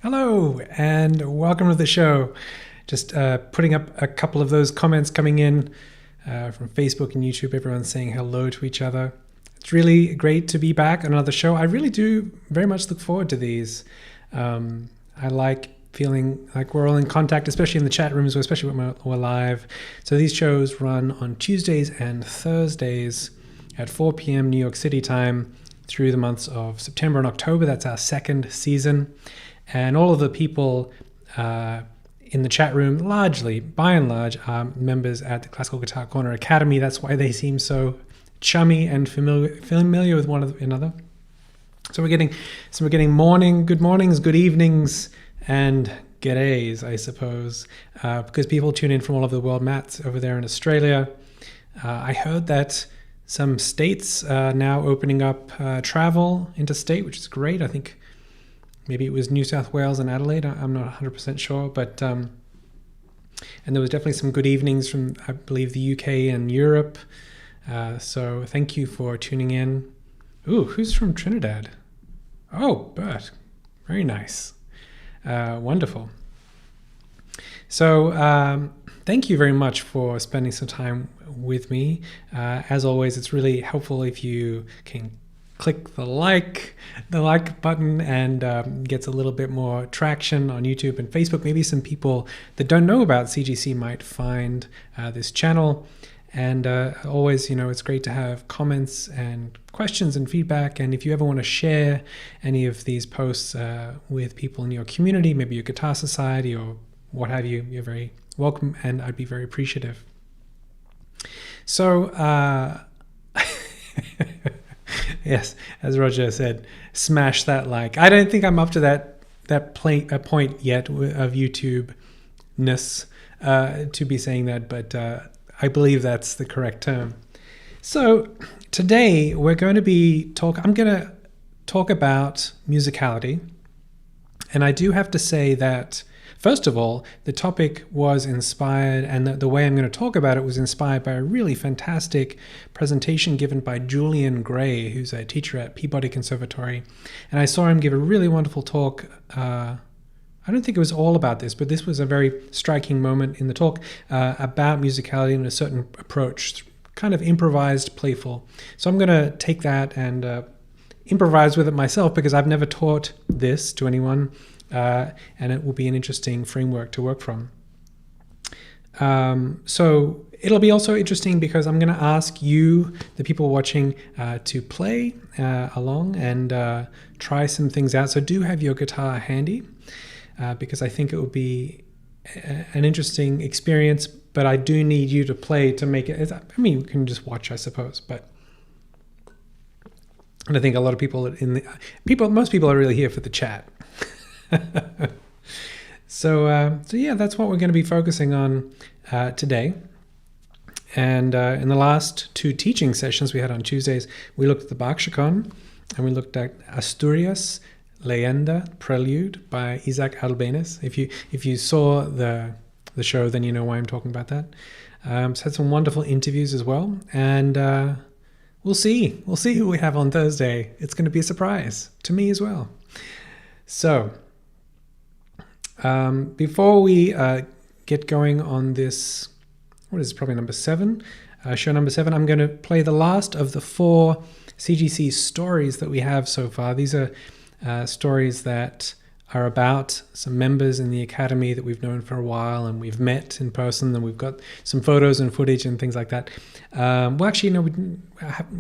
Hello, and welcome to the show. Just putting up a couple of those comments coming in from Facebook and YouTube. Everyone's saying hello to each other. It's really great to be back on another show. I really do very much look forward to these. I like feeling like we're all in contact, especially in the chat rooms, especially when we're live. So these shows run on Tuesdays and Thursdays at 4 p.m. New York City time through the months of September and October. That's our second season. And all of the people in the chat room, largely, by and large, are members at the Classical Guitar Corner Academy. That's why they seem so chummy and familiar with one another. So we're getting good mornings, good evenings, and g'days, I suppose, because people tune in from all over the world. Matt's over there in Australia. I heard that some states are now opening up travel interstate, which is great. I think maybe it was New South Wales and Adelaide. I'm not 100% sure, but and there was definitely some good evenings from, I believe, the UK and Europe. So thank you for tuning in. Ooh, who's from Trinidad? Oh, Bert. Very nice. Wonderful. So thank you very much for spending some time with me. As always, it's really helpful if you can click the like button and gets a little bit more traction on YouTube and Facebook. Maybe some people that don't know about CGC might find this channel. And always, it's great to have comments and questions and feedback. And if you ever want to share any of these posts with people in your community, maybe your guitar society or what have you, you're very welcome, and I'd be very appreciative. So, yes, as Roger said, smash that like. I don't think I'm up to that point yet of YouTube-ness to be saying that, but I believe that's the correct term. So today we're going to be I'm going to talk about musicality, and I do have to say that first of all, the topic was inspired, and the way I'm going to talk about it was inspired by a really fantastic presentation given by Julian Gray, who's a teacher at Peabody Conservatory. And I saw him give a really wonderful talk. I don't think it was all about this, but this was a very striking moment in the talk about musicality and a certain approach, kind of improvised, playful. So I'm going to take that and improvise with it myself, because I've never taught this to anyone. And it will be an interesting framework to work from. So it'll be also interesting because I'm going to ask you, the people watching, to play along and try some things out. So do have your guitar handy, because I think it will be an interesting experience, but I do need you to play to make it. I mean, you can just watch, I suppose, and I think a lot of people most people are really here for the chat. So yeah, that's what we're going to be focusing on today. And in the last two teaching sessions we had on Tuesdays, we looked at the Bach Chaconne, and we looked at Asturias, Leyenda, Prelude by Isaac Albéniz. If you saw the show, then you know why I'm talking about that. So had some wonderful interviews as well, and we'll see who we have on Thursday. It's going to be a surprise to me as well. So before we get going on this, what is it, probably number 7, show number 7, I'm going to play the last of the 4 CGC stories that we have so far. These are stories that are about some members in the Academy that we've known for a while and we've met in person, and we've got some photos and footage and things like that. Well, actually, no,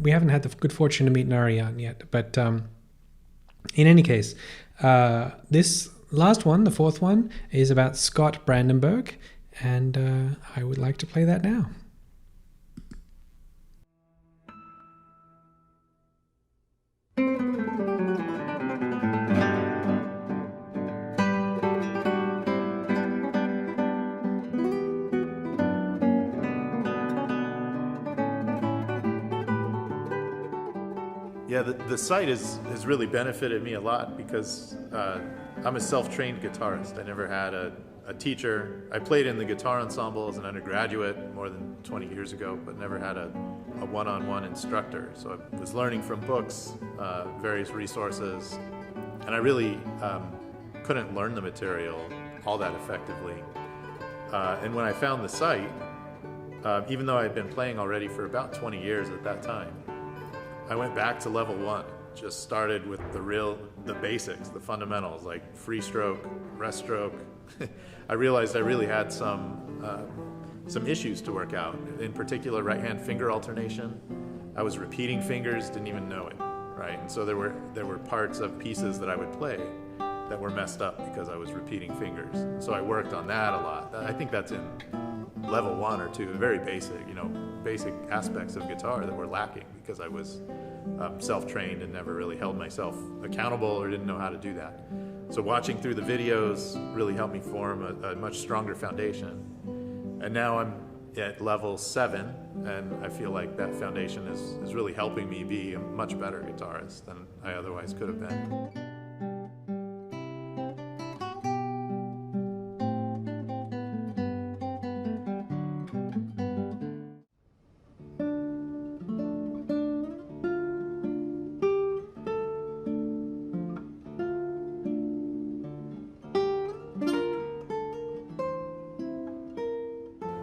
we haven't had the good fortune to meet Narayan yet, but in any case, this last one, the 4th one, is about Scott Brandenburg, and I would like to play that now. Yeah, the site has really benefited me a lot because I'm a self-trained guitarist. I never had a teacher. I played in the guitar ensemble as an undergraduate more than 20 years ago, but never had a one-on-one instructor. So I was learning from books, various resources, and I really couldn't learn the material all that effectively. And when I found the site, even though I had been playing already for about 20 years at that time, I went back to level 1. Just started with the basics, the fundamentals, like free stroke, rest stroke. I realized I really had some issues to work out. In particular, right-hand finger alternation. I was repeating fingers, didn't even know it, right? And so there were parts of pieces that I would play that were messed up because I was repeating fingers. So I worked on that a lot. I think that's in level 1 or 2, very basic, basic aspects of guitar that were lacking because I was self-trained and never really held myself accountable or didn't know how to do that. So watching through the videos really helped me form a much stronger foundation. And now I'm at level 7, and I feel like that foundation is really helping me be a much better guitarist than I otherwise could have been.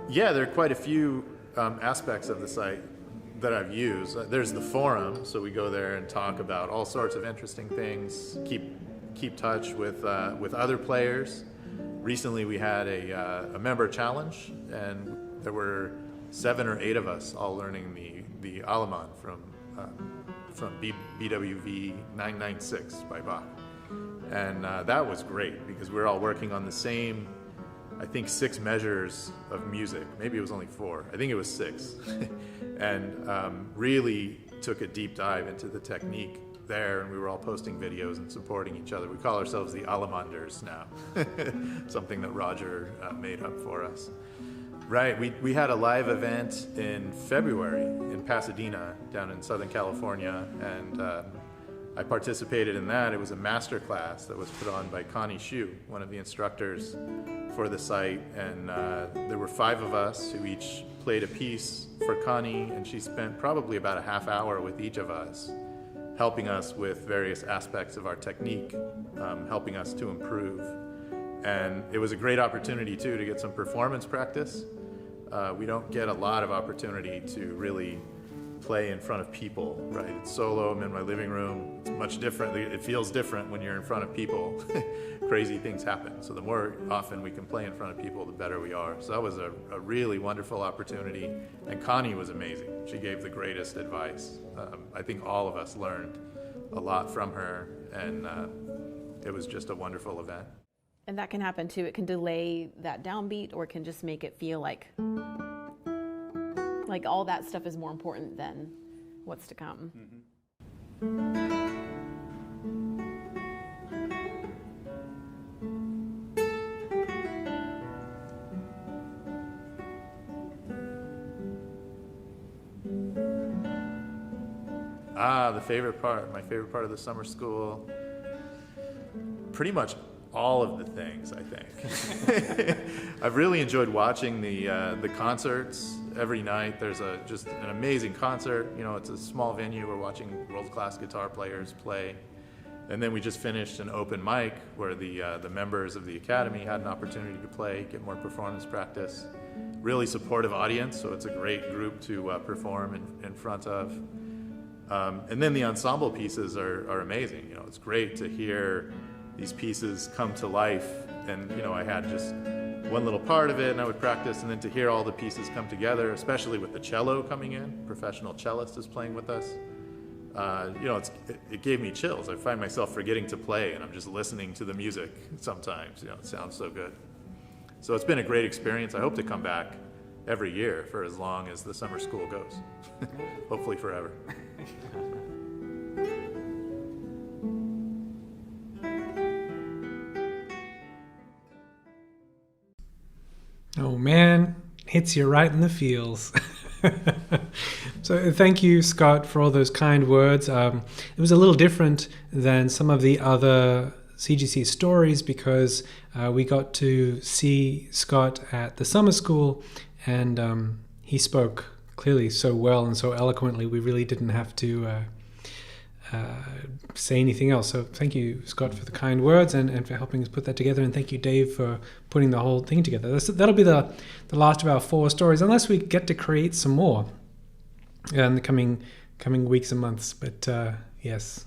Yeah, there are quite a few aspects of the site that I've used. There's the forum, so we go there and talk about all sorts of interesting things, keep touch with other players. Recently we had a member challenge, and there were 7 or 8 of us all learning the Alemann from BWV 996 by Bach. And that was great because we were all working on the same, I think, 6 measures of music. Maybe it was only 4. I think it was 6. And really took a deep dive into the technique there, and we were all posting videos and supporting each other. We call ourselves the Alemanders now, something that Roger made up for us. Right, we had a live event in February in Pasadena, down in Southern California, and I participated in that. It was a master class that was put on by Connie Hsu, one of the instructors for the site, and there were 5 of us who each played a piece for Connie, and she spent probably about a half hour with each of us, helping us with various aspects of our technique, helping us to improve. And it was a great opportunity too to get some performance practice. We don't get a lot of opportunity to really play in front of people, right? It's solo, I'm in my living room. It's much different. It feels different when you're in front of people. Crazy things happen. So the more often we can play in front of people, the better we are. So that was a really wonderful opportunity. And Connie was amazing. She gave the greatest advice. I think all of us learned a lot from her, and it was just a wonderful event. And that can happen too. It can delay that downbeat, or it can just make it feel like all that stuff is more important than what's to come. The favorite part, my favorite part of the summer school, pretty much all of the things, I think. I've really enjoyed watching the concerts. Every night there's just an amazing concert. It's a small venue. We're watching world-class guitar players play. And then we just finished an open mic where the members of the Academy had an opportunity to play, get more performance practice. Really supportive audience, so it's a great group to perform in front of. And then the ensemble pieces are amazing. It's great to hear these pieces come to life, and I had just one little part of it and I would practice, and then to hear all the pieces come together, especially with the cello coming in, professional cellist is playing with us, it gave me chills. I find myself forgetting to play and I'm just listening to the music sometimes. It sounds so good. So it's been a great experience. I hope to come back every year for as long as the summer school goes. Hopefully forever. Oh man, hits you right in the feels. So thank you, Scott, for all those kind words. It was a little different than some of the other CGC stories because we got to see Scott at the summer school, and he spoke clearly so well and so eloquently. We really didn't have to say anything else. So thank you, Scott, for the kind words and for helping us put that together. And thank you, Dave, for putting the whole thing together. That'll be the last of our 4 stories, unless we get to create some more in the coming weeks and months. But yes,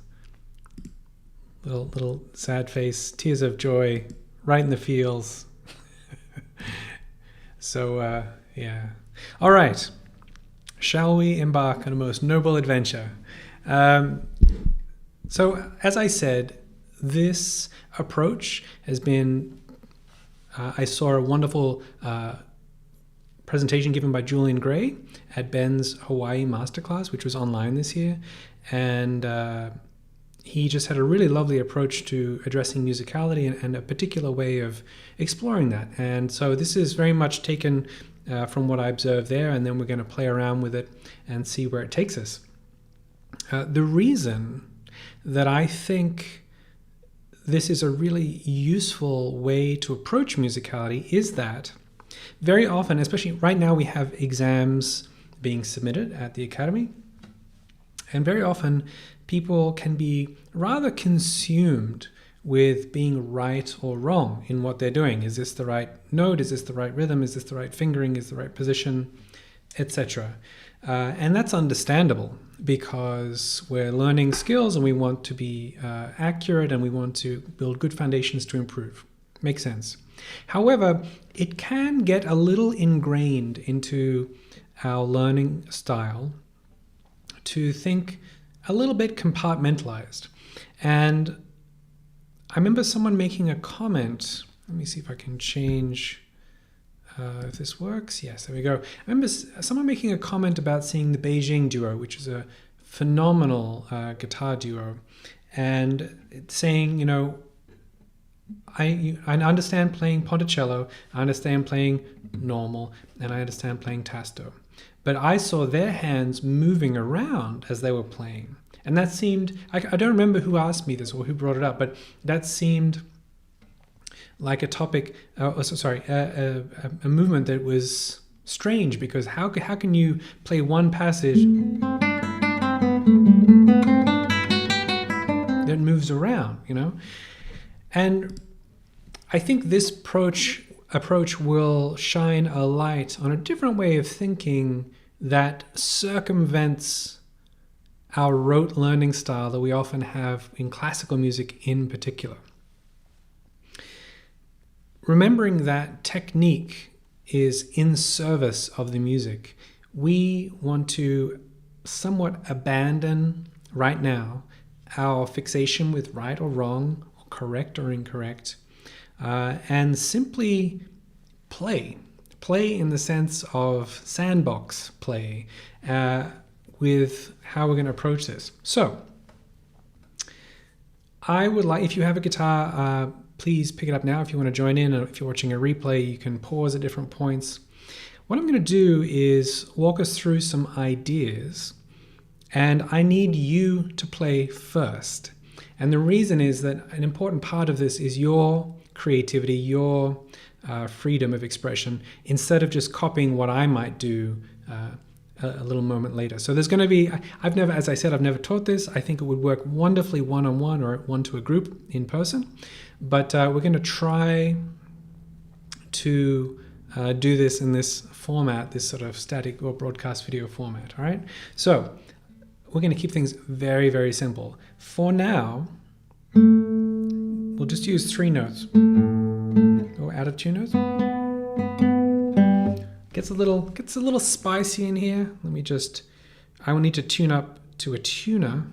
little sad face, tears of joy, right in the feels. So yeah. All right. Shall we embark on a most noble adventure? So, as I said, this approach has been, I saw a wonderful presentation given by Julian Gray at Ben's Hawaii Masterclass, which was online this year. And he just had a really lovely approach to addressing musicality and a particular way of exploring that. And so this is very much taken from what I observed there, and then we're going to play around with it and see where it takes us. The reason that I think this is a really useful way to approach musicality is that very often, especially right now, we have exams being submitted at the Academy, and very often people can be rather consumed with being right or wrong in what they're doing. Is this the right note? Is this the right rhythm? Is this the right fingering? Is the right position? Etc. And that's understandable because we're learning skills and we want to be accurate and we want to build good foundations to improve. Makes sense. However, it can get a little ingrained into our learning style to think a little bit compartmentalized. And I remember someone making a comment. Let me see if I can change if this works. Yes, there we go. I remember someone making a comment about seeing the Beijing duo, which is a phenomenal guitar duo, and saying, you know, I understand playing Ponticello, I understand playing normal, and I understand playing Tasto. But I saw their hands moving around as they were playing. And that seemed, I don't remember who asked me this or who brought it up, but that seemed like a topic, a movement that was strange, because how can you play one passage that moves around, you know? And I think this approach will shine a light on a different way of thinking that circumvents our rote learning style that we often have in classical music in particular. Remembering that technique is in service of the music, we want to somewhat abandon right now our fixation with right or wrong, or correct or incorrect, and simply play. Play in the sense of sandbox play with how we're going to approach this. So, I would like, if you have a guitar, please pick it up now if you want to join in. If you're watching a replay, you can pause at different points. What I'm going to do is walk us through some ideas, and I need you to play first. And the reason is that an important part of this is your creativity, your freedom of expression, instead of just copying what I might do a little moment later. So there's going to be, I've never taught this. I think it would work wonderfully one-on-one or one to a group in person. But we're going to try to do this in this format, this sort of static or broadcast video format, all right? So we're going to keep things very, very simple. For now, we'll just use 3 notes. Or out of 2 notes. Gets a little spicy in here. I will need to tune up to a tuner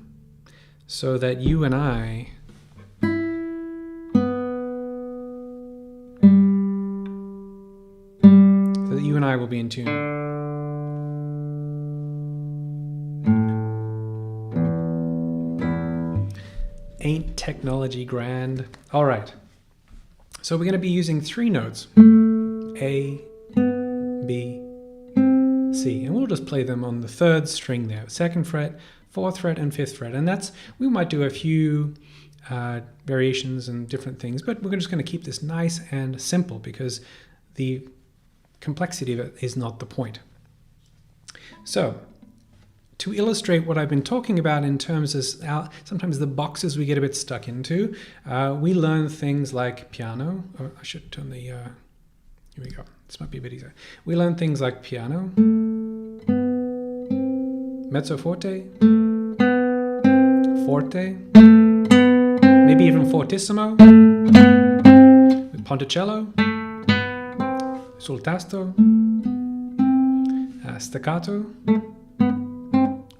so that you and I will be in tune. Ain't technology grand? All right. So we're going to be using 3 notes. A, B, C. And we'll just play them on the 3rd string there. 2nd fret, 4th fret, and 5th fret. And we might do a few variations and different things, but we're just going to keep this nice and simple because the complexity of it is not the point. So, to illustrate what I've been talking about in terms of sometimes the boxes we get a bit stuck into, we learn things like piano. Oh, I should turn the, here we go. This might be a bit easier. We learn things like piano, mezzo forte, forte, maybe even fortissimo, ponticello, sul tasto, staccato,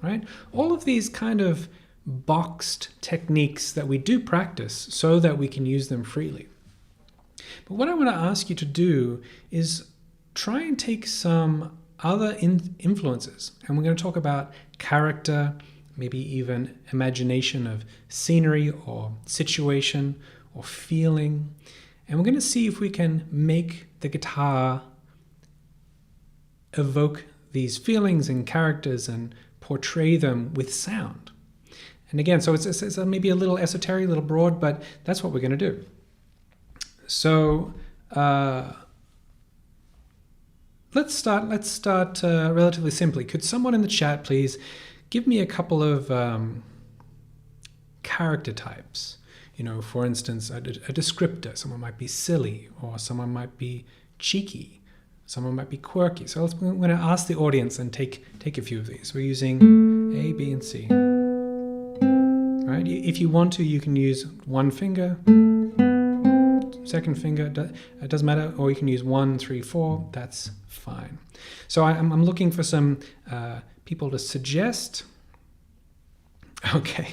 right? All of these kind of boxed techniques that we do practice so that we can use them freely. But what I want to ask you to do is try and take some other influences, and we're going to talk about character, maybe even imagination of scenery or situation or feeling, and we're going to see if we can make the guitar evoke these feelings and characters and portray them with sound. And again, so it's maybe a little esoteric, a little broad, but that's what we're going to do. So let's start relatively simply. Could someone in the chat please give me a couple of character types? You know, for instance, a descriptor. Someone might be silly, or someone might be cheeky, someone might be quirky. So I'm going to ask the audience and take a few of these. We're using A, B, and C. Right? If you want to, you can use one finger, second finger. It doesn't matter. Or you can use 1, 3, 4. That's fine. So I'm looking for some people to suggest. Okay.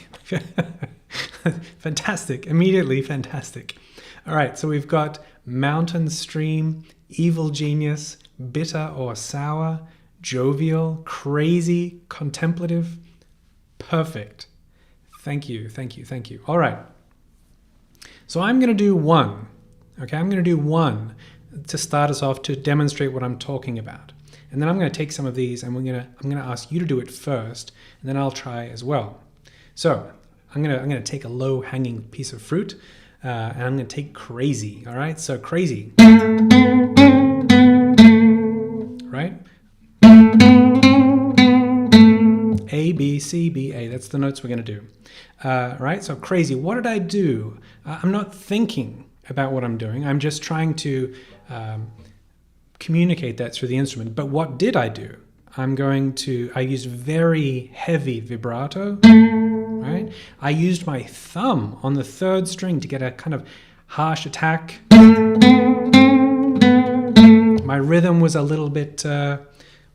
Fantastic. Immediately fantastic. All right. So we've got mountain stream, evil genius, bitter or sour, jovial, crazy, contemplative. Perfect. Thank you. Thank you. Thank you. All right. So I'm going to do one. Okay. I'm going to do one to start us off to demonstrate what I'm talking about. And then I'm going to take some of these and I'm going to ask you to do it first, and then I'll try as well. So I'm going to take a low hanging piece of fruit, and I'm going to take crazy. All right. So crazy. Right? A, B, C, B, A. That's the notes we're going to do. Right? So crazy. What did I do? I'm not thinking about what I'm doing. I'm just trying to communicate that through the instrument. But what did I do? I used very heavy vibrato. Right? I used my thumb on the third string to get a kind of harsh attack. My rhythm was a little bit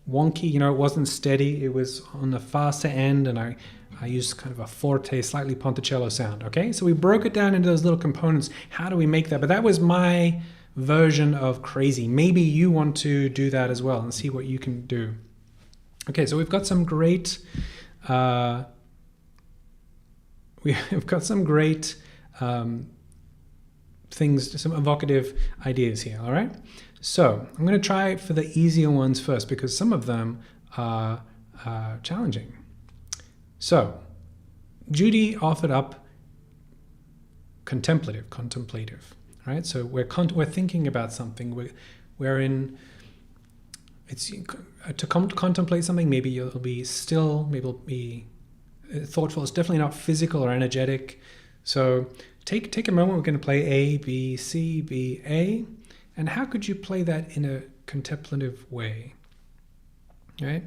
wonky, you know, it wasn't steady. It was on the faster end, and I used kind of a forte, slightly ponticello sound, okay? So we broke it down into those little components. How do we make that? But that was my version of crazy. Maybe you want to do that as well and see what you can do. Okay, so we've got some great... We've got some great things, some evocative ideas here, all right? So I'm going to try for the easier ones first because some of them are challenging. So Judy offered up contemplative, right? So we're thinking about something. We're in. It's to contemplate something. Maybe you'll be still. Maybe it'll be thoughtful. It's definitely not physical or energetic. So take a moment. We're going to play A, B, C, B, A. And how could you play that in a contemplative way? Right?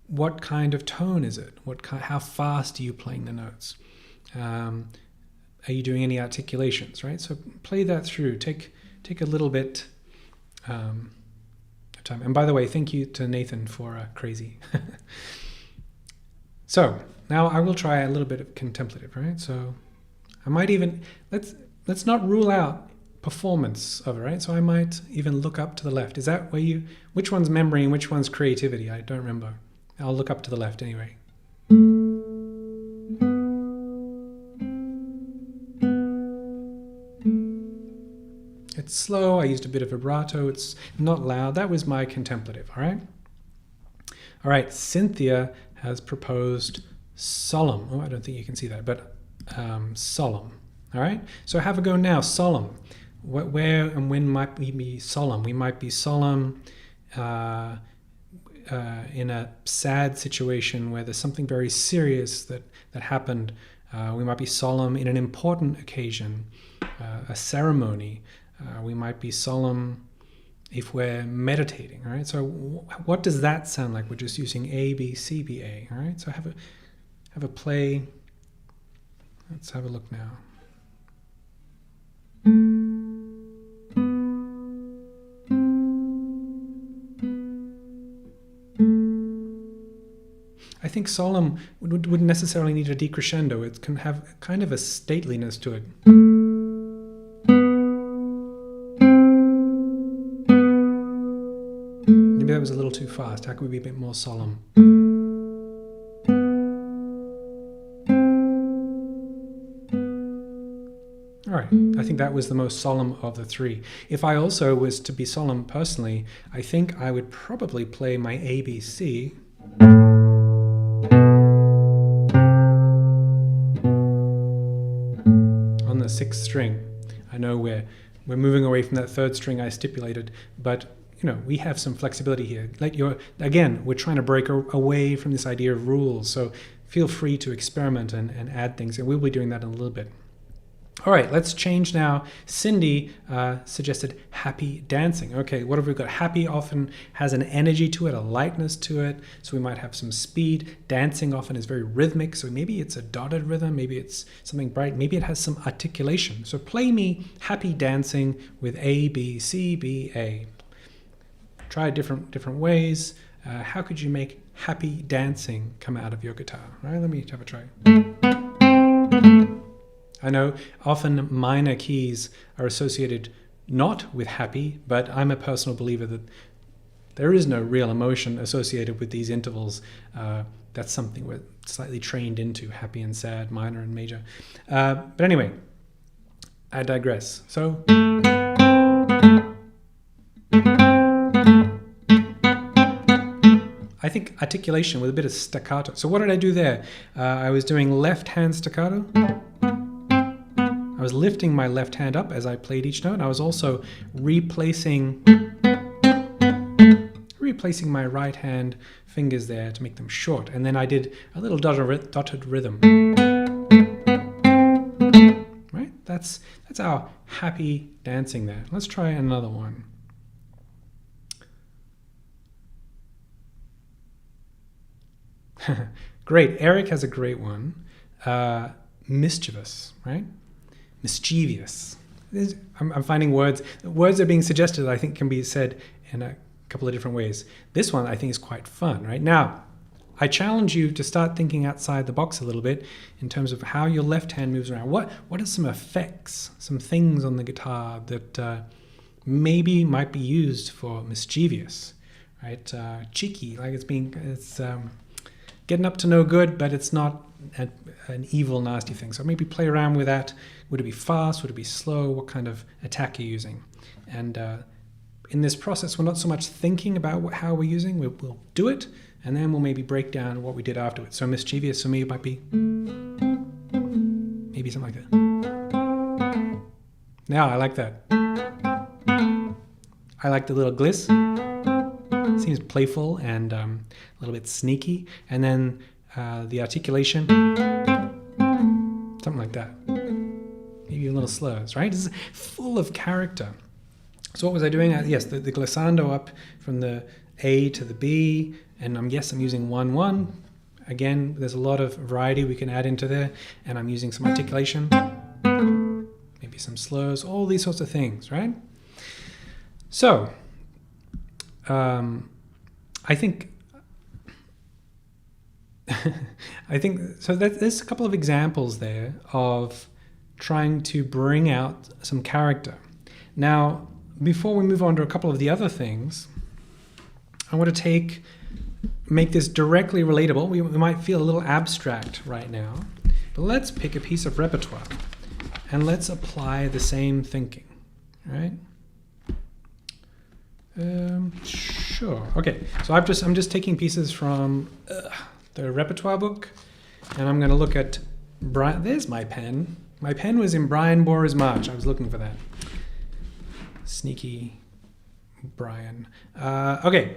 What kind of tone is it? How fast are you playing the notes? Are you doing any articulations? Right? So play that through. Take a little bit of time. And by the way, thank you to Nathan for crazy. So now I will try a little bit of contemplative. Right? So I might even let's not rule out performance of it, right? So I might even look up to the left. Is that where which one's memory and which one's creativity? I don't remember. I'll look up to the left anyway. It's slow. I used a bit of vibrato. It's not loud. That was my contemplative, all right? All right, Cynthia has proposed solemn. Oh, I don't think you can see that, but solemn, all right? So have a go now, solemn. Where and when might we be solemn? We might be solemn in a sad situation where there's something very serious that happened. We might be solemn in an important occasion, a ceremony. We might be solemn if we're meditating, all right? So what does that sound like? We're just using A, B, C, B, A, all right? So have a play. Let's have a look now. I think solemn wouldn't necessarily need a decrescendo. It can have kind of a stateliness to it. Maybe that was a little too fast. How could we be a bit more solemn? All right, I think that was the most solemn of the three. If I also was to be solemn personally, I think I would probably play my ABC on the 6th string. I know we're moving away from that 3rd string I stipulated, but we have some flexibility here. Again, we're trying to break away from this idea of rules, so feel free to experiment and add things, and we'll be doing that in a little bit. All right, let's change now. Cindy suggested happy dancing. Okay, what have we got? Happy often has an energy to it, a lightness to it, so we might have some speed. Dancing often is very rhythmic, so maybe it's a dotted rhythm, maybe it's something bright, maybe it has some articulation. So play me happy dancing with A, B, C, B, A. Try different ways. How could you make happy dancing come out of your guitar? All right, let me have a try. I know often minor keys are associated not with happy, but I'm a personal believer that there is no real emotion associated with these intervals. That's something we're slightly trained into, happy and sad, minor and major. But anyway, I digress. So I think articulation with a bit of staccato. So what did I do there? I was doing left hand staccato. I was lifting my left hand up as I played each note. I was also replacing my right hand fingers there to make them short. And then I did a little dotted rhythm. Right? That's our happy dancing there. Let's try another one. Great. Eric has a great one. Mischievous, right? Mischievous. I'm finding words are being suggested that I think can be said in a couple of different ways. This one I think is quite fun, right? Now, I challenge you to start thinking outside the box a little bit in terms of how your left hand moves around. What are some effects, some things on the guitar that maybe might be used for mischievous, right? Cheeky, like it's getting up to no good, but it's not an evil, nasty thing. So maybe play around with that. Would it be fast? Would it be slow? What kind of attack are you using? And in this process, we're not so much thinking about how we're using. We'll do it, and then we'll maybe break down what we did afterwards. So mischievous for me might be maybe something like that. Now I like that. I like the little gliss. Seems playful and a little bit sneaky. And then the articulation, something like that. Maybe a little slurs, right? It's full of character. So what was I doing? Yes, the glissando up from the A to the B, and I'm using 1-1. Again, there's a lot of variety we can add into there, and I'm using some articulation, maybe some slurs, all these sorts of things, right? So, I think so. There's a couple of examples there of trying to bring out some character. Now, before we move on to a couple of the other things, I want to make this directly relatable. We might feel a little abstract right now, but let's pick a piece of repertoire and let's apply the same thinking, right? Sure. Okay. So I'm just taking pieces from the repertoire book, and I'm going to look at Brian. There's my pen. My pen was in Brian Bora's March. I was looking for that. Sneaky Brian. Okay.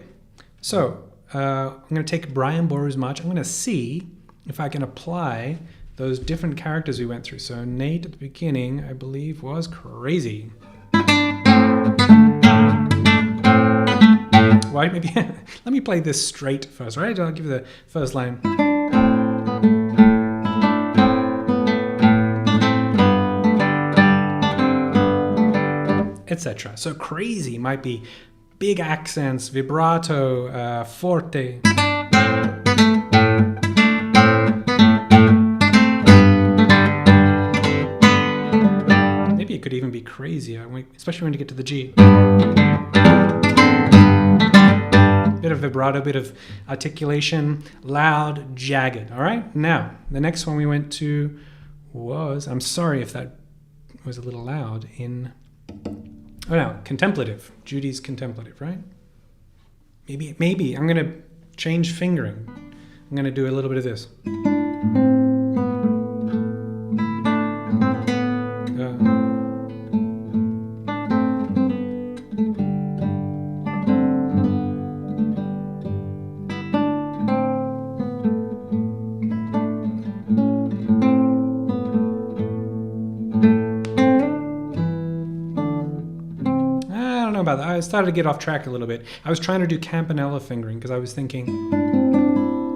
So I'm going to take Brian Boru's march. I'm going to see if I can apply those different characters we went through. So Nate at the beginning, I believe, was crazy. Why? Maybe let me play this straight first, right? I'll give you the first line. Etc. So crazy might be big accents, vibrato, forte. Maybe it could even be crazier, especially when you get to the G. Bit of vibrato, bit of articulation, loud, jagged. All right. Now, the next one we went to was, I'm sorry if that was a little loud, oh no, contemplative. Judy's contemplative, right? Maybe I'm going to change fingering. I'm going to do a little bit of this. I started to get off track a little bit. I was trying to do campanella fingering because I was thinking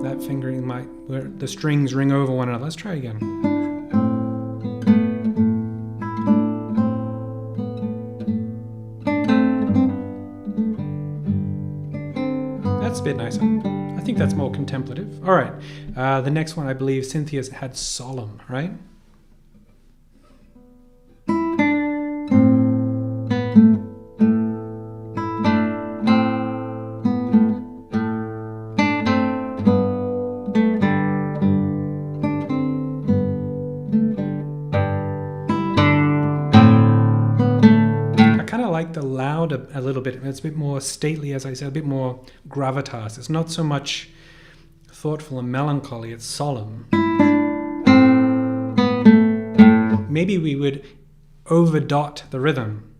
that fingering might, where the strings ring over one another. Let's try again. That's a bit nicer. I think that's more contemplative. All right. The next one, I believe Cynthia's had solemn, right? A little bit. It's a bit more stately, as I said, a bit more gravitas. It's not so much thoughtful and melancholy, it's solemn. Maybe we would overdot the rhythm.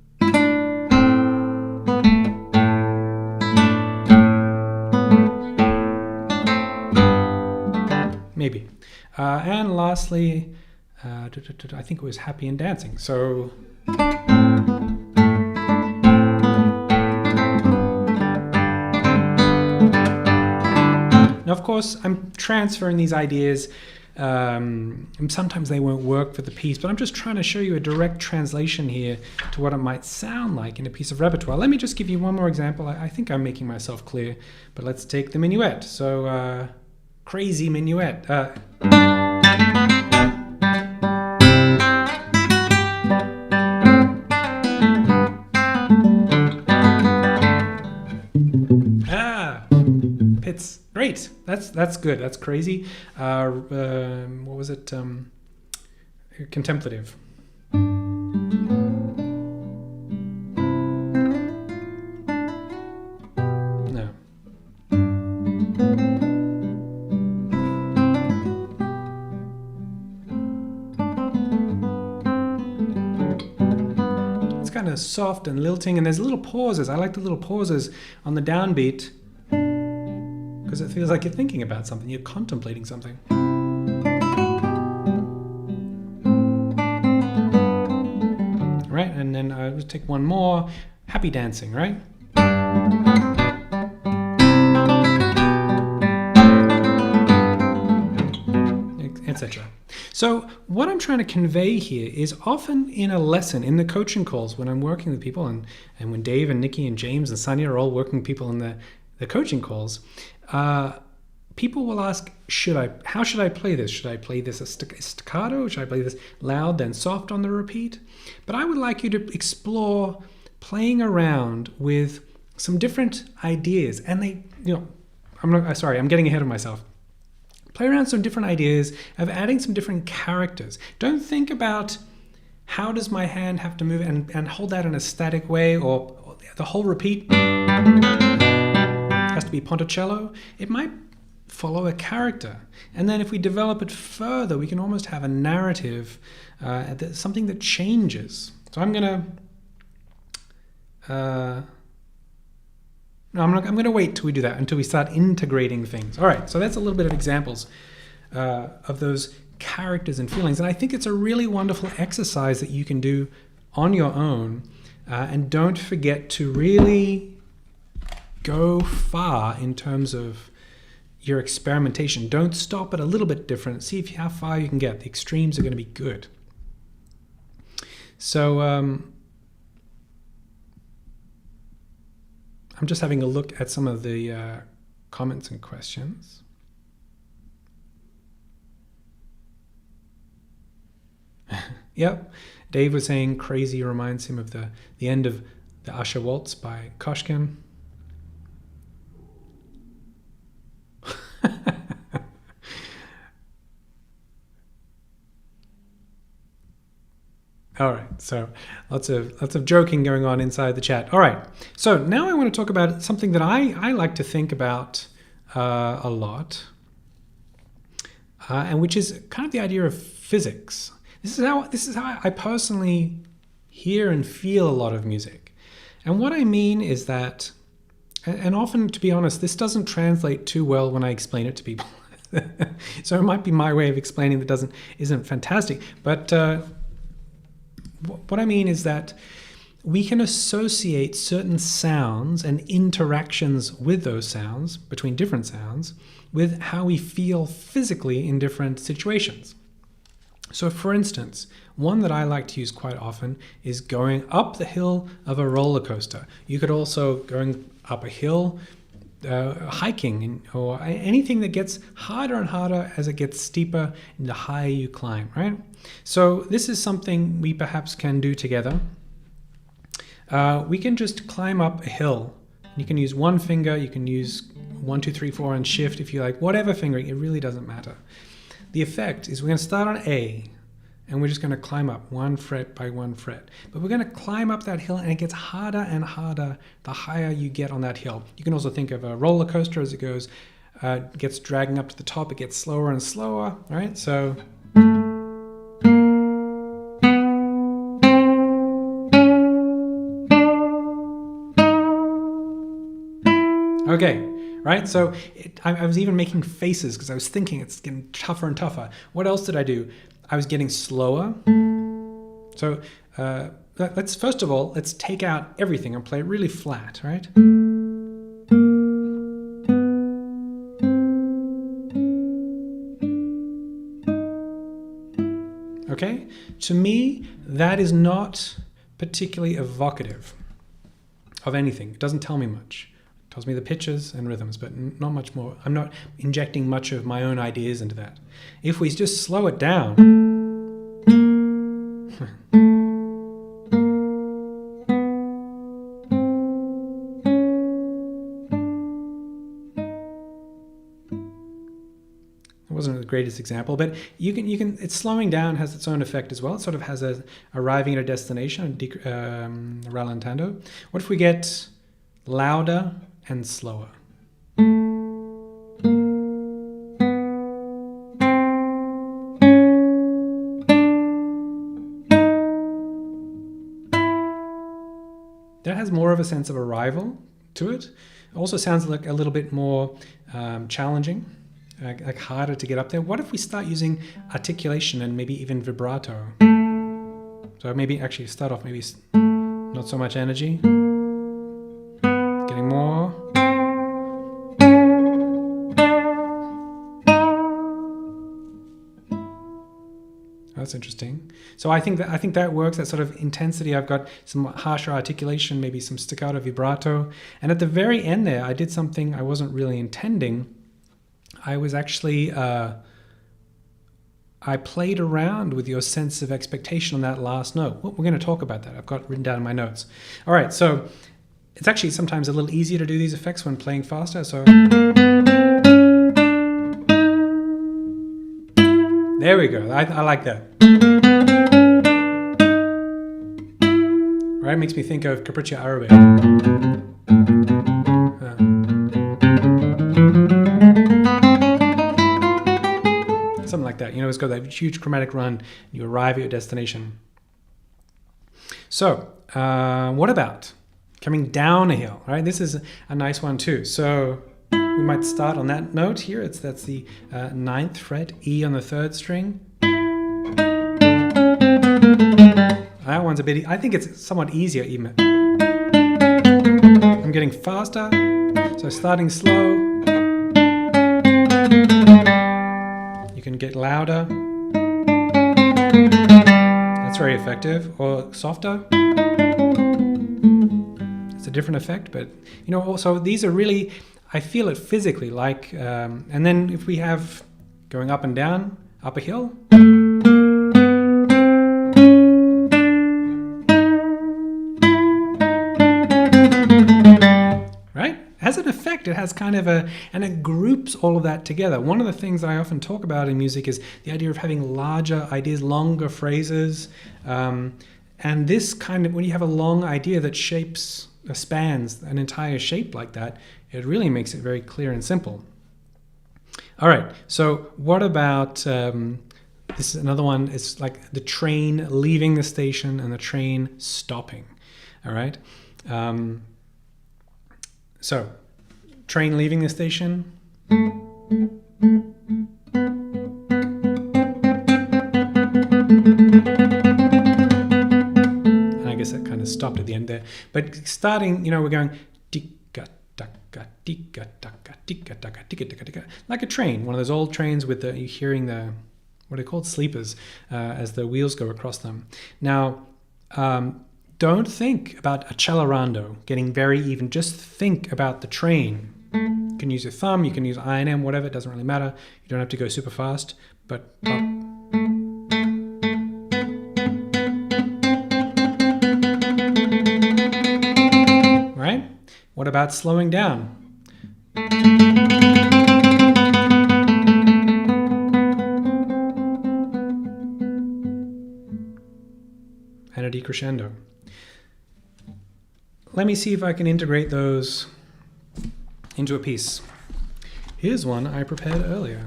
Maybe. And lastly, I think it was happy and dancing. So now, of course, I'm transferring these ideas. Sometimes they won't work for the piece, but I'm just trying to show you a direct translation here to what it might sound like in a piece of repertoire. Let me just give you one more example. I think I'm making myself clear, but let's take the minuet. So, crazy minuet. Pits. Great. That's good. That's crazy. What was it? Contemplative. No. It's kind of soft and lilting, and there's little pauses. I like the little pauses on the downbeat, because it feels like you're thinking about something, you're contemplating something. Right, and then I'll just take one more. Happy dancing, right? Etc. So what I'm trying to convey here is often in a lesson, in the coaching calls, when I'm working with people, and when Dave and Nikki and James and Sonia are all working with people in the coaching calls, people will ask, how should I play this? Should I play this a staccato? Should I play this loud then soft on the repeat? But I would like you to explore playing around with some different ideas. And I'm getting ahead of myself. Play around some different ideas of adding some different characters. Don't think about how does my hand have to move and hold that in a static way, or the whole repeat has to be Ponticello. It might follow a character, and then if we develop it further, we can almost have a narrative, something that changes. So I'm gonna No, I'm going to wait till we do that, until we start integrating things. All right, so that's a little bit of examples of those characters and feelings. And I think it's a really wonderful exercise that you can do on your own. And don't forget to really go far in terms of your experimentation. Don't stop at a little bit different. See how far you can get. The extremes are going to be good. So I'm just having a look at some of the comments and questions. Yep. Dave was saying Crazy reminds him of the end of the Usher Waltz by Koshkin. All right, so lots of joking going on inside the chat. All right, so now I want to talk about something that I like to think about a lot, and which is kind of the idea of physics. This is how I personally hear and feel a lot of music. And what I mean is that, and often, to be honest, this doesn't translate too well when I explain it to people. So it might be my way of explaining that isn't fantastic. But what I mean is that we can associate certain sounds and interactions with those sounds, between different sounds, with how we feel physically in different situations. So for instance, one that I like to use quite often is going up the hill of a roller coaster. You could also, going up a hill, hiking, or anything that gets harder and harder as it gets steeper and the higher you climb, right? So this is something we perhaps can do together. We can just climb up a hill. You can use one finger, you can use 1, 2, 3, 4 and shift if you like, whatever fingering, it really doesn't matter. The effect is we're going to start on A, and we're just going to climb up 1 fret by 1 fret. But we're going to climb up that hill, and it gets harder and harder the higher you get on that hill. You can also think of a roller coaster as it goes, gets dragging up to the top, it gets slower and slower, right? So... Okay, right? So I was even making faces because I was thinking it's getting tougher and tougher. What else did I do? I was getting slower. So let's first of all, let's take out everything and play it really flat, right? Okay? To me, that is not particularly evocative of anything. It doesn't tell me much. Tells me the pitches and rhythms, but not much more. I'm not injecting much of my own ideas into that. If we just slow it down, it wasn't the greatest example, but you can. It's slowing down has its own effect as well. It sort of has arriving at a destination, rallentando. What if we get louder and slower? That has more of a sense of arrival to it. It also sounds like a little bit more challenging, like harder to get up there. What if we start using articulation and maybe even vibrato? So maybe actually start off maybe not so much energy. Getting more. That's interesting. So I think that works. That sort of intensity. I've got some harsher articulation, maybe some staccato vibrato. And at the very end there, I did something I wasn't really intending. I was actually I played around with your sense of expectation on that last note. Well, we're going to talk about that. I've got it written down in my notes. All right, so it's actually sometimes a little easier to do these effects when playing faster. So there we go. I like that. Right, makes me think of Capriccio Arabe. Something like that. You know, it's got that huge chromatic run. You arrive at your destination. So, what about coming down a hill, right? This is a nice one too. So we might start on that note here. That's the 9th fret, E on the 3rd string. That one's a bit, I think it's somewhat easier even. I'm getting faster, so starting slow. You can get louder. That's very effective. Or softer. It's a different effect, but you know, also these are really, I feel it physically, like, and then if we have going up and down, up a hill. Right? Has an effect. It has kind of and it groups all of that together. One of the things I often talk about in music is the idea of having larger ideas, longer phrases. And this kind of, when you have a long idea that spans an entire shape like that, it really makes it very clear and simple. All right, so what about, this is another one, it's like the train leaving the station and the train stopping, all right? So, train leaving the station. And I guess that kind of stopped at the end there. But starting, you know, we're going tika-taka, tika-taka, tika-taka, tika-taka, like a train, one of those old trains with you're hearing what are called sleepers as the wheels go across them. Now, don't think about accelerando, getting very even. Just think about the train. You can use your thumb, you can use I&M, whatever, it doesn't really matter. You don't have to go super fast, but right? What about slowing down? And a decrescendo. Let me see if I can integrate those into a piece. Here's one I prepared earlier.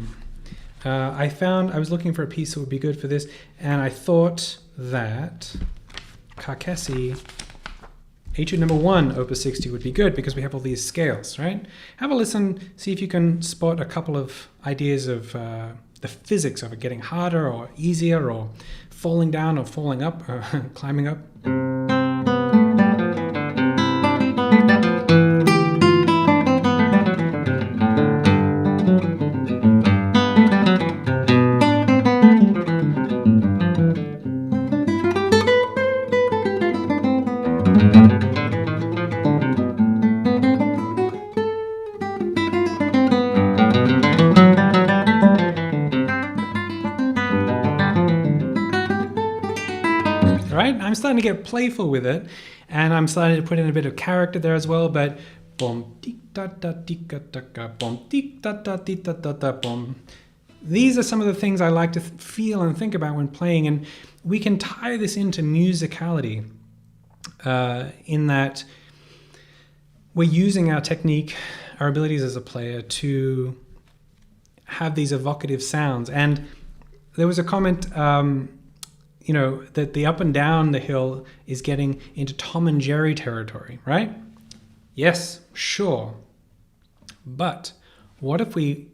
I was looking for a piece that would be good for this, and I thought that Carcassy Etude number 1, Opus 60 would be good because we have all these scales, right? Have a listen, see if you can spot a couple of ideas of the physics of it getting harder or easier or falling down or falling up or climbing up. I'm starting to get playful with it, and I'm starting to put in a bit of character there as well, but bom tik da da tik da da bom tik da da tik da da bom. These are some of the things I like to feel and think about when playing, and we can tie this into musicality in that we're using our technique, our abilities as a player to have these evocative sounds. And there was a comment that the up and down the hill is getting into Tom and Jerry territory, right? Yes, sure. But what if we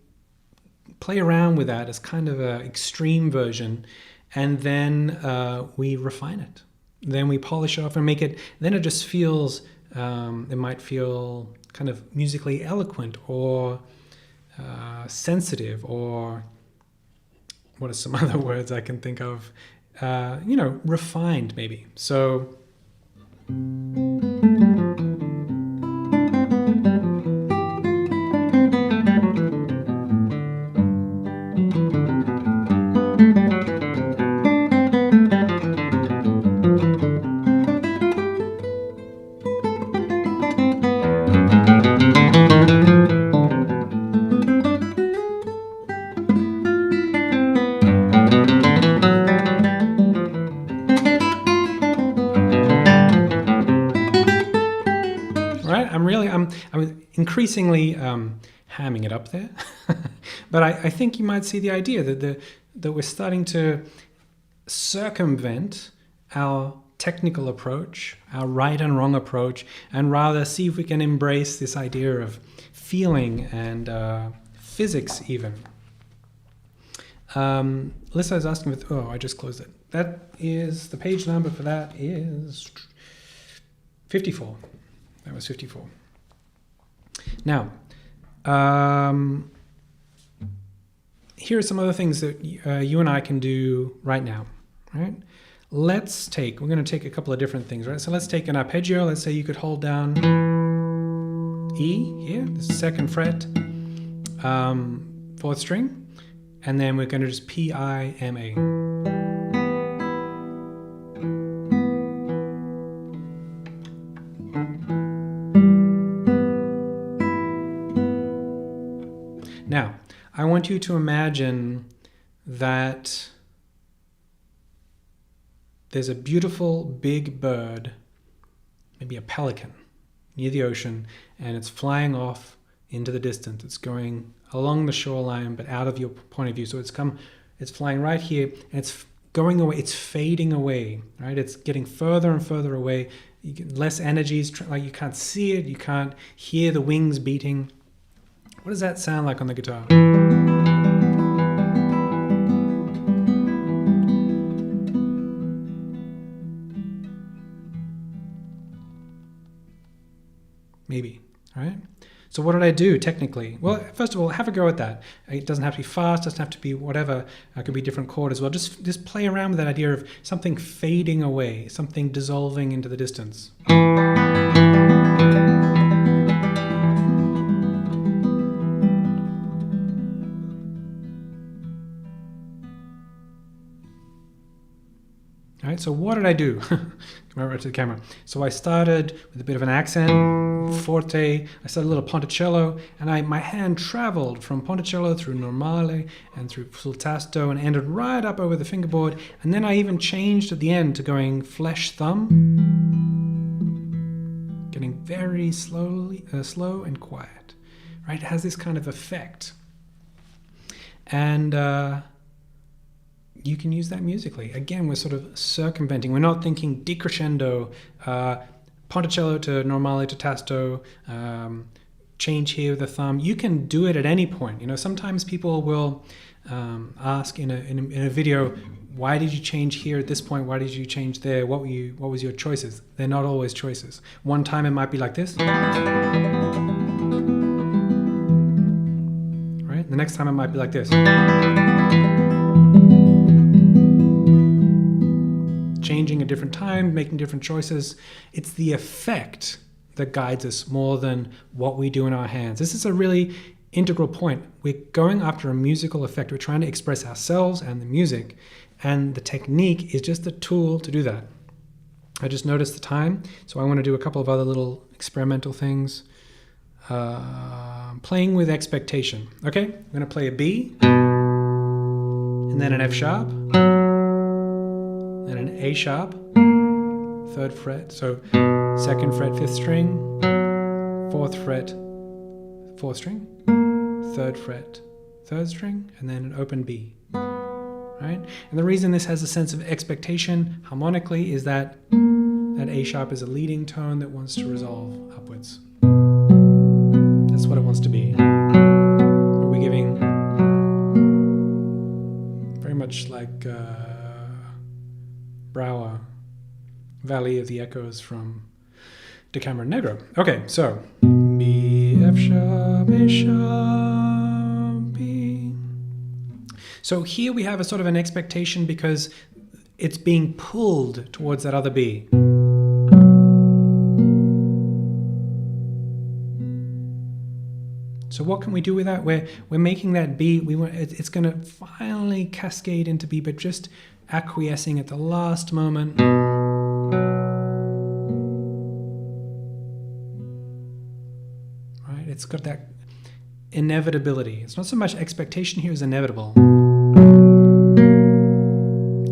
play around with that as kind of an extreme version, and then we refine it? Then we polish it off and make it, then it just feels, it might feel kind of musically eloquent or sensitive, or what are some other words I can think of? Refined maybe. So I'm increasingly hamming it up there, but I think you might see the idea that we're starting to circumvent our technical approach, our right and wrong approach, and rather see if we can embrace this idea of feeling and physics even. Lisa is asking with, I just closed it. That is, the page number for that is 54. That was 54. Now, here are some other things that you and I can do right now, right? We're going to take a couple of different things, right? So let's take an arpeggio. Let's say you could hold down E here, the 2nd fret, 4th string, and then we're going to just P-I-M-A. Now, I want you to imagine that there's a beautiful big bird, maybe a pelican, near the ocean, and it's flying off into the distance. It's going along the shoreline, but out of your point of view. So it's flying right here, and it's going away. It's fading away, right? It's getting further and further away. You get less energy. Like you can't see it. You can't hear the wings beating. What does that sound like on the guitar? Maybe, all right? So what did I do technically? Well, first of all, have a go at that. It doesn't have to be fast, doesn't have to be whatever. It could be different chord as well. Just play around with that idea of something fading away, something dissolving into the distance. All right, so what did I do? Come over to the camera. So I started with a bit of an accent, forte. I started a little ponticello, and my hand traveled from ponticello through normale and through sul tasto and ended right up over the fingerboard. And then I even changed at the end to going flesh thumb, getting very slow and quiet. Right? It has this kind of effect, and you can use that musically. Again, we're sort of circumventing. We're not thinking decrescendo, ponticello to normale to tasto, change here with the thumb. You can do it at any point. You know, sometimes people will ask in a video, why did you change here at this point? Why did you change there? What was your choices? They're not always choices. One time it might be like this. Right? The next time it might be like this. Changing a different time, making different choices. It's the effect that guides us more than what we do in our hands. This is a really integral point. We're going after a musical effect. We're trying to express ourselves and the music, and the technique is just a tool to do that. I just noticed the time, so I want to do a couple of other little experimental things. Playing with expectation. Okay, I'm going to play a B, and then an F sharp, and an A sharp, 3rd fret, so 2nd fret, 5th string, 4th fret, 4th string, 3rd fret, 3rd string, and then an open B, right? And the reason this has a sense of expectation harmonically is that that A sharp is a leading tone that wants to resolve upwards. That's what it wants to be. We're giving very much like Brouwer, Valley of the Echoes from Decameron Negro. Okay, so B, F sharp, A sharp, B. So here we have a sort of an expectation because it's being pulled towards that other B. So what can we do with that? We're making that B, it's going to finally cascade into B, but just acquiescing at the last moment. Right? It's got that inevitability. It's not so much expectation here as inevitable.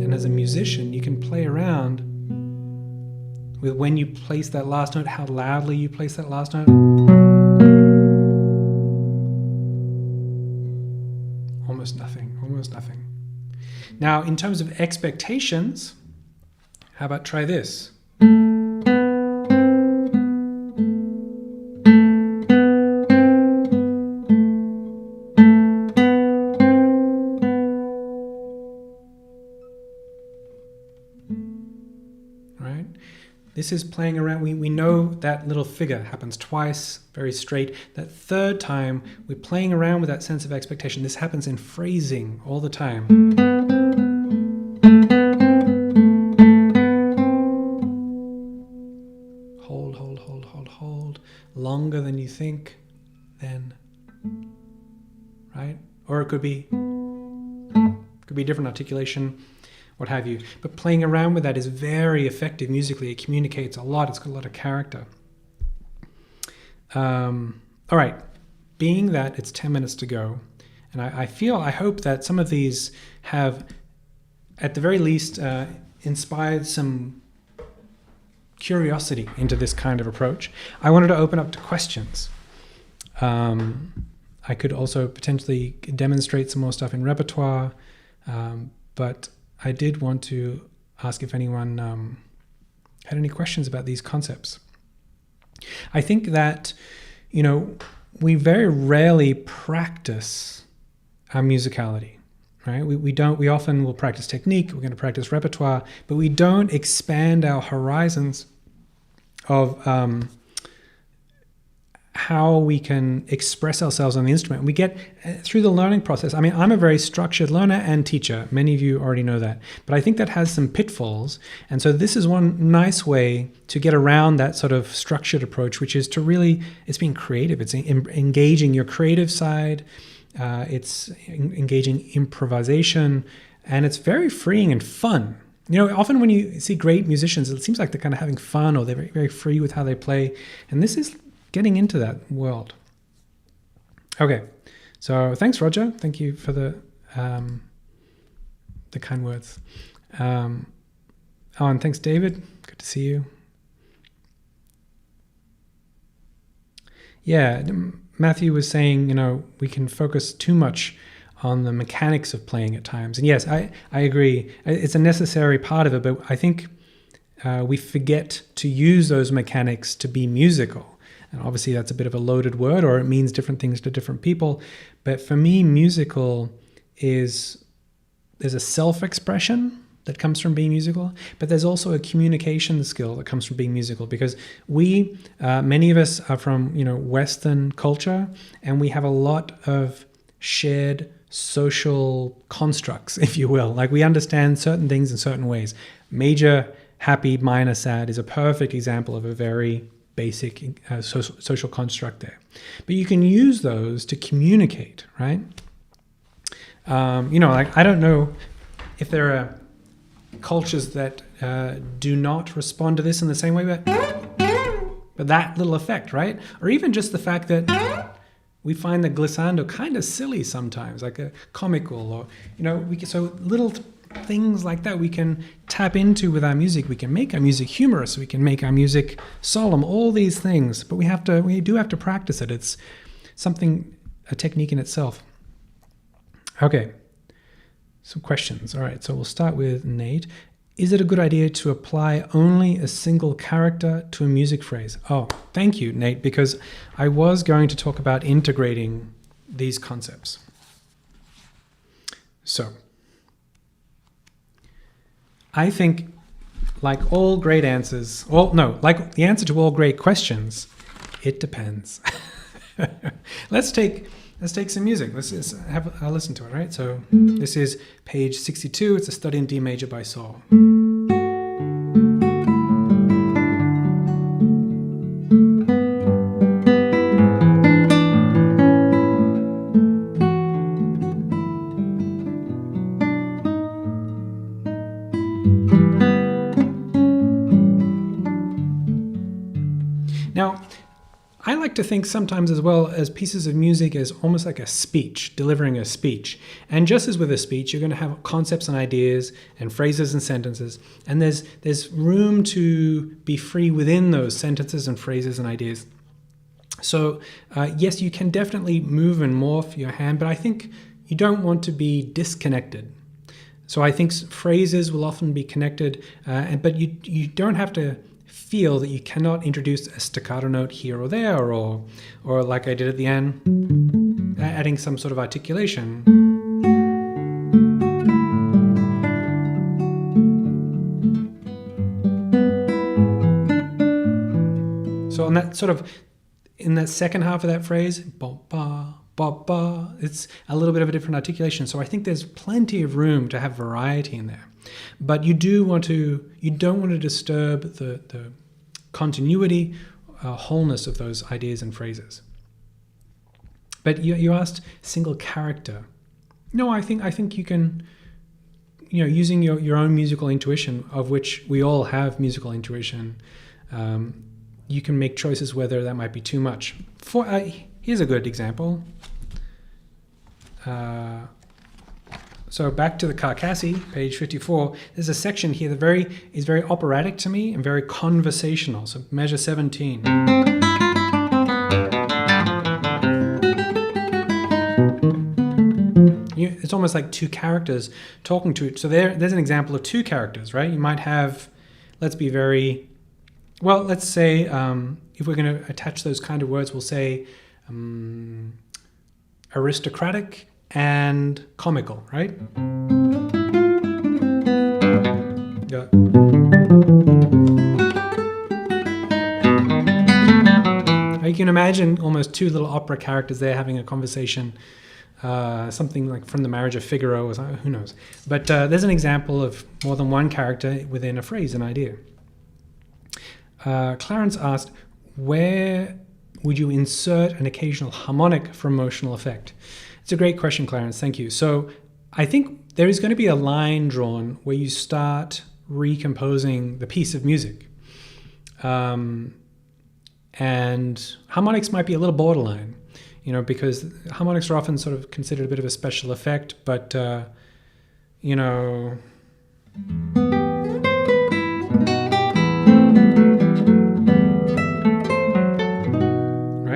And as a musician, you can play around with when you place that last note, how loudly you place that last note. Almost nothing. Now, in terms of expectations, How about try this? Right? This is playing around. We know that little figure happens twice, very straight. That third time, we're playing around with that sense of expectation. This happens in phrasing all the time. Hold, hold, hold, hold, hold. Longer than you think, then, right? Or it could be different articulation, what have you. But playing around with that is very effective musically. It communicates a lot. It's got a lot of character. All right. Being that it's 10 minutes to go, and I hope that some of these have, at the very least, inspired some curiosity into this kind of approach. I wanted to open up to questions. I could also potentially demonstrate some more stuff in repertoire, but I did want to ask if anyone had any questions about these concepts. I think that, we very rarely practice our musicality, right? We often will practice technique, we're going to practice repertoire, but we don't expand our horizons of how we can express ourselves on the instrument. We get through the learning process. I mean, I'm a very structured learner and teacher. Many of you already know that. But I think that has some pitfalls. And so this is one nice way to get around that sort of structured approach, which is to really, it's being creative. It's engaging your creative side. It's engaging improvisation. And it's very freeing and fun. Often when you see great musicians, it seems like they're kind of having fun, or they're very, very free with how they play. And this is getting into that world. Okay, so thanks, Roger. Thank you for the kind words. And thanks, David. Good to see you. Yeah, Matthew was saying, we can focus too much on the mechanics of playing at times. And yes, I agree. It's a necessary part of it, but I think we forget to use those mechanics to be musical. And obviously that's a bit of a loaded word, or it means different things to different people. But for me, musical there's a self-expression that comes from being musical, but there's also a communication skill that comes from being musical, because many of us are from, Western culture, and we have a lot of shared social constructs, if you will. Like, we understand certain things in certain ways. Major happy, minor sad is a perfect example of a very basic social construct there. But you can use those to communicate, right? I don't know if there are cultures that do not respond to this in the same way, but that little effect, right? Or even just the fact that we find the glissando kind of silly sometimes, like a comical, or, so little things like that we can tap into with our music. We can make our music humorous. We can make our music solemn. All these things, but we do have to practice it. It's a technique in itself. Okay, some questions. All right, so we'll start with Nate. Is it a good idea to apply only a single character to a music phrase? Oh, thank you, Nate, because I was going to talk about integrating these concepts. So, I think, like all great answers, like the answer to all great questions, it depends. Let's take some music. Let's have a listen to it, right? So this is page 62. It's a study in D major by Saul. Now, I like to think sometimes as well as pieces of music as almost like a speech, delivering a speech. And just as with a speech, you're going to have concepts and ideas and phrases and sentences. And there's room to be free within those sentences and phrases and ideas. So yes, you can definitely move and morph your hand, but I think you don't want to be disconnected. So I think phrases will often be connected, but you don't have to feel that you cannot introduce a staccato note here or there, or like I did at the end, adding some sort of articulation. So on that sort of, in that second half of that phrase, ba ba ba ba, it's a little bit of a different articulation. So I think there's plenty of room to have variety in there. But you don't want to disturb the continuity, wholeness of those ideas and phrases. But you asked single character. No, I think you can, using your own musical intuition, of which we all have musical intuition, you can make choices whether that might be too much. Here's a good example. So back to the Carcassi, page 54. There's a section here that is very operatic to me and very conversational. So measure 17. It's almost like two characters talking to it. So there's an example of two characters, right? You might have, let's say, if we're going to attach those kind of words, we'll say aristocratic and comical, right? Yeah. You can imagine almost two little opera characters there having a conversation, something like from The Marriage of Figaro, or something, who knows. But there's an example of more than one character within a phrase, an idea. Clarence asked, where would you insert an occasional harmonic for emotional effect? It's a great question, Clarence. Thank you. So I think there is going to be a line drawn where you start recomposing the piece of music. And harmonics might be a little borderline, because harmonics are often sort of considered a bit of a special effect, but, right?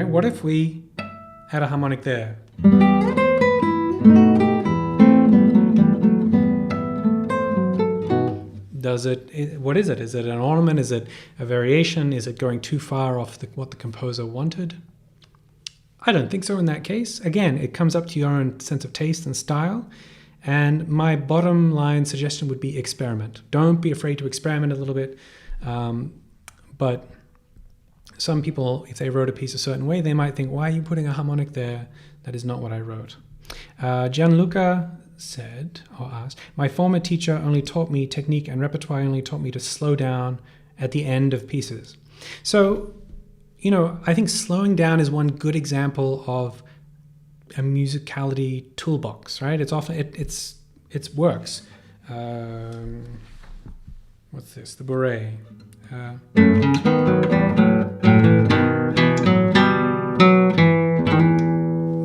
What if we had a harmonic there? What is it? Is it an ornament? Is it a variation? Is it going too far off what the composer wanted? I don't think so in that case. Again, it comes up to your own sense of taste and style. And my bottom line suggestion would be experiment. Don't be afraid to experiment a little bit. But some people, if they wrote a piece a certain way, they might think, why are you putting a harmonic there? That is not what I wrote. Gianluca said or asked, my former teacher only taught me technique and repertoire, only taught me to slow down at the end of pieces. So, I think slowing down is one good example of a musicality toolbox, right? It's often, it works. What's this? The bourrée.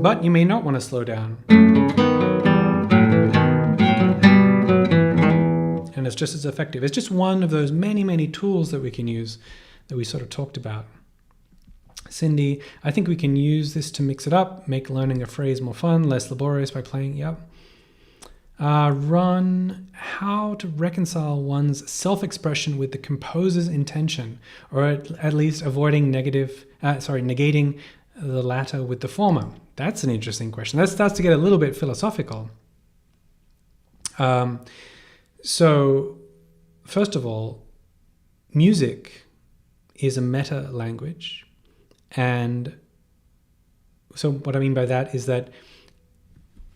But you may not want to slow down. And it's just as effective. It's just one of those many, many tools that we can use that we sort of talked about. Cindy, I think we can use this to mix it up, make learning a phrase more fun, less laborious by playing. Yep. Ron, how to reconcile one's self-expression with the composer's intention, or at least avoiding negating the latter with the former? That's an interesting question. That starts to get a little bit philosophical. So, first of all, music is a meta language. And so what I mean by that is that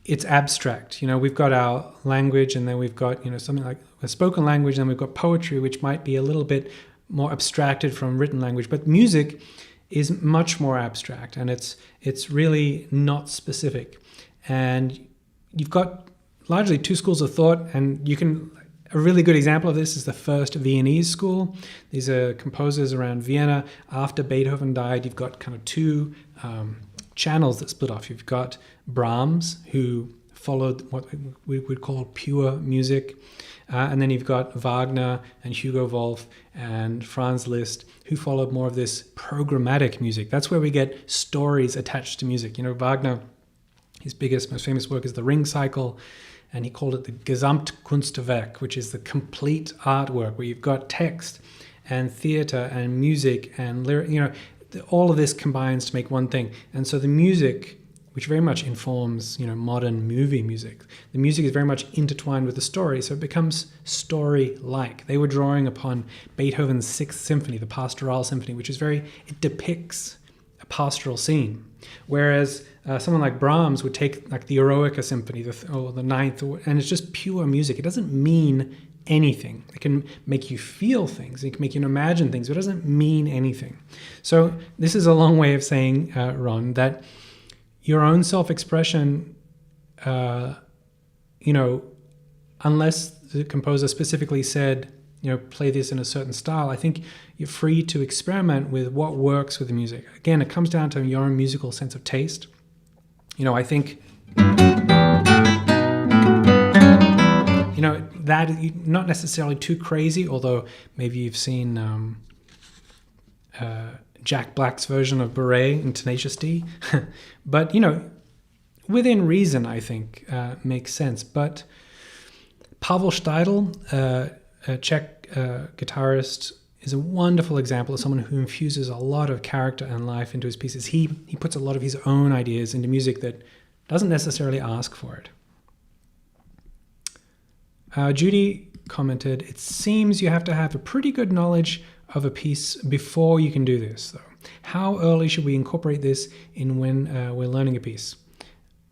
it's abstract. We've got our language, and then we've got, something like a spoken language, and we've got poetry, which might be a little bit more abstracted from written language. But music is much more abstract, and it's really not specific. And you've got largely two schools of thought, and a really good example of this is the first Viennese school. These are composers around Vienna. After Beethoven died, you've got kind of two channels that split off. You've got Brahms, who followed what we would call pure music. And then you've got Wagner and Hugo Wolf and Franz Liszt, who followed more of this programmatic music. That's where we get stories attached to music. Wagner, his biggest, most famous work is the Ring Cycle. and he called it the Gesamtkunstwerk, which is the complete artwork, where you've got text and theater and music and lyric, all of this combines to make one thing. And so the music, which very much informs, modern movie music, the music is very much intertwined with the story, so it becomes story-like. They were drawing upon Beethoven's Sixth Symphony, the Pastoral Symphony, which is it depicts a pastoral scene. Whereas someone like Brahms would take like the Eroica Symphony, or the Ninth, and it's just pure music. It doesn't mean anything. It can make you feel things. It can make you imagine things, but it doesn't mean anything. So this is a long way of saying, Ron, that your own self-expression, unless the composer specifically said, play this in a certain style, I think you're free to experiment with what works with the music. Again, it comes down to your own musical sense of taste. I think, that not necessarily too crazy, although maybe you've seen Jack Black's version of Beret in Tenacious D. But, within reason, I think, makes sense. But Pavel Steidl, a Czech guitarist, is a wonderful example of someone who infuses a lot of character and life into his pieces. He puts a lot of his own ideas into music that doesn't necessarily ask for it. Judy commented, it seems you have to have a pretty good knowledge of a piece before you can do this, though. How early should we incorporate this in when we're learning a piece?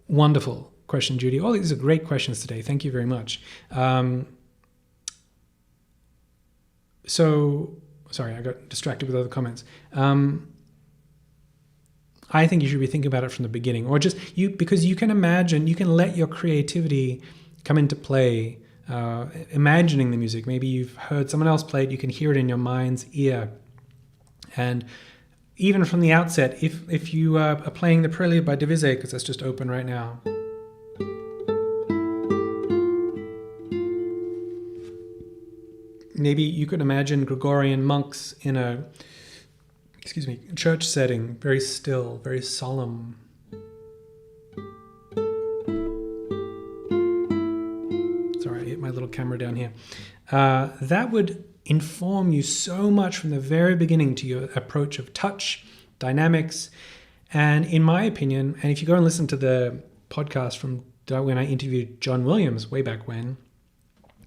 Wonderful question, Judy. Oh, these are great questions today. Thank you very much. Sorry, I got distracted with other comments. I think you should be thinking about it from the beginning, or because you can imagine, you can let your creativity come into play, imagining the music. Maybe you've heard someone else play it, you can hear it in your mind's ear. And even from the outset, if you are playing the Prelude by Debussy, because that's just open right now, maybe you could imagine Gregorian monks in a church setting, very still, very solemn. Sorry, I hit my little camera down here. That would inform you so much from the very beginning to your approach of touch, dynamics, and in my opinion, and if you go and listen to the podcast from when I interviewed John Williams way back when,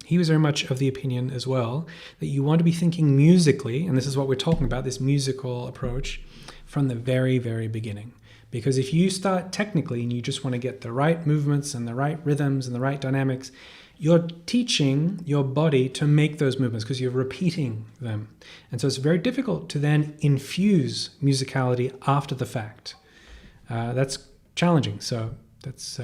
he was very much of the opinion as well that you want to be thinking musically, and this is what we're talking about, this musical approach, from the very, very beginning. Because if you start technically and you just want to get the right movements and the right rhythms and the right dynamics, you're teaching your body to make those movements because you're repeating them. And so it's very difficult to then infuse musicality after the fact. That's challenging. So that's...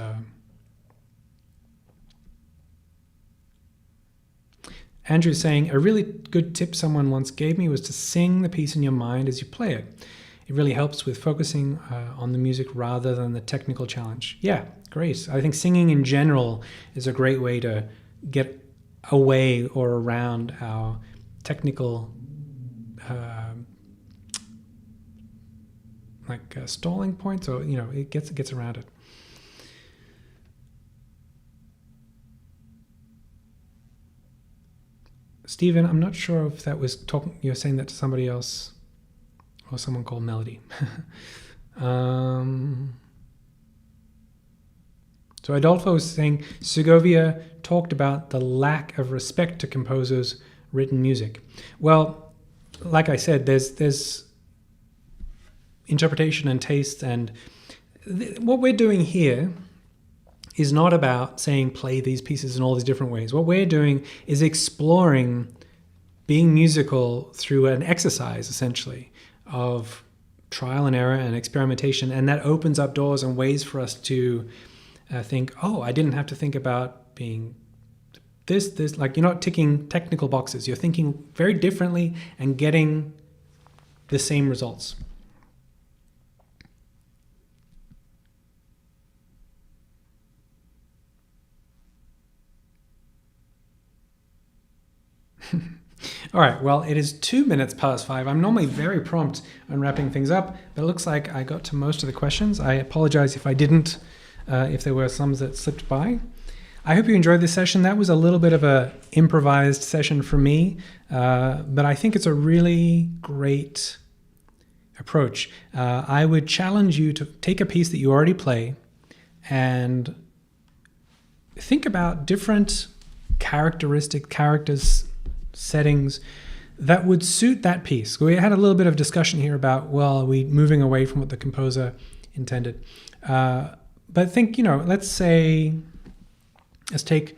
Andrew's saying, a really good tip someone once gave me was to sing the piece in your mind as you play it. It really helps with focusing on the music rather than the technical challenge. Yeah, great. I think singing in general is a great way to get away or around our technical stalling points, or it gets around it. Stephen, I'm not sure if that was you're saying that to somebody else or someone called Melody. So Adolfo was saying Segovia talked about the lack of respect to composers' written music. Well, like I said, there's interpretation and taste, and what we're doing here is not about saying play these pieces in all these different ways. What we're doing is exploring being musical through an exercise, essentially, of trial and error and experimentation, and that opens up doors and ways for us to think, oh, I didn't have to think about being this, like you're not ticking technical boxes. You're thinking very differently and getting the same results. All right, well, it is 2 minutes past 5. I'm normally very prompt on wrapping things up, but it looks like I got to most of the questions. I apologize if I didn't, if there were some that slipped by. I hope you enjoyed this session. That was a little bit of a improvised session for me, but I think it's a really great approach. I would challenge you to take a piece that you already play and think about different characters, settings that would suit that piece. We had a little bit of discussion here about, well, are we moving away from what the composer intended? But think, let's take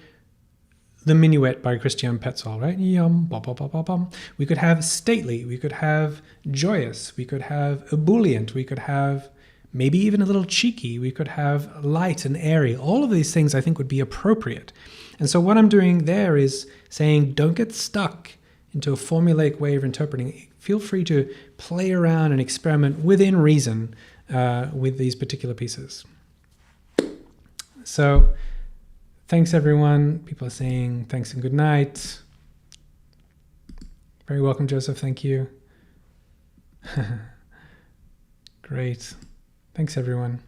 the Minuet by Christian Petzold, right? Yum, bum, bum, bum, bum, bum. We could have stately, we could have joyous, we could have ebullient, we could have maybe even a little cheeky, we could have light and airy. All of these things I think would be appropriate. And so what I'm doing there is saying, don't get stuck into a formulaic way of interpreting. Feel free to play around and experiment within reason with these particular pieces. So thanks, everyone. People are saying thanks and good night. Very welcome, Joseph. Thank you. Great. Thanks, everyone.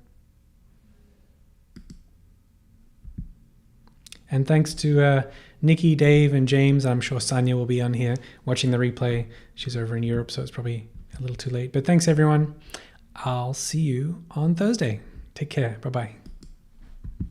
And thanks to Nikki, Dave, and James. I'm sure Sanya will be on here watching the replay. She's over in Europe, so it's probably a little too late. But thanks, everyone. I'll see you on Thursday. Take care. Bye-bye.